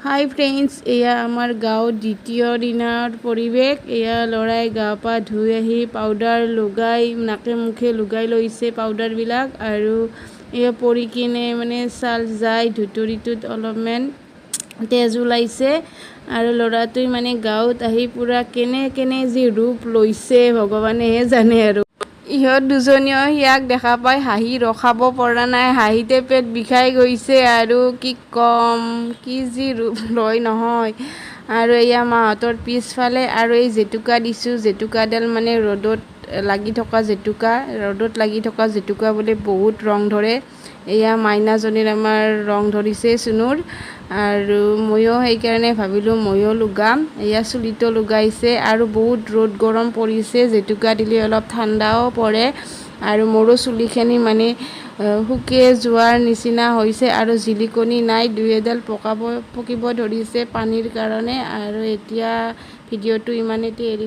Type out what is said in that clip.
হাই friends, এয়া আমাৰ গাঁৱত দ্বিতীয় দিনৰ পৰিৱেশ। এয়া ল'ৰাই গা পা ধুই আহি পাউডাৰ লগাই নাকে মুখে লগাই লৈছে পাউডাৰবিলাক, আৰু এয়া পৰি কিনে মানে ছাল যায় ধুতুৰিটোত অলপমান তেজ ওলাইছে। আৰু ল'ৰাটোৱে মানে গাঁৱত আহি পূৰা কেনে যি ৰূপ লৈছে ভগৱানেহে জানে। আৰু ইহঁত দুজনীও ইয়াক দেখা পাই হাঁহি ৰখাব পৰা নাই, হাঁহিতে পেট বিষাই গৈছে। আৰু কি ক'ম, কি যি ৰূপ লয় নহয়। আৰু এয়া মাহঁতৰ পিছফালে আৰু এই জেতুকা দিছোঁ, জেতুকাডাল মানে ৰ'দত লাগি থকা জেতুকা বোলে বহুত ৰং ধৰে। এয়া মাইনাজনীৰ আমাৰ ৰং ধৰিছে চুনুৰ, আৰু ময়ো সেইকাৰণে ভাবিলোঁ ময়ো লগাম। এয়া চুলিটো লগাইছে, আৰু বহুত ৰ'দ গৰম পৰিছে, জেতুকা দিলে অলপ ঠাণ্ডাও পৰে। আৰু মোৰো চুলিখিনি মানে শুকিয়ে যোৱাৰ নিচিনা হৈছে, আৰু জিলিকনি নাই, দুই এডাল পকিব ধৰিছে পানীৰ কাৰণে। আৰু এতিয়া ভিডিঅ'টো ইমানতে এৰি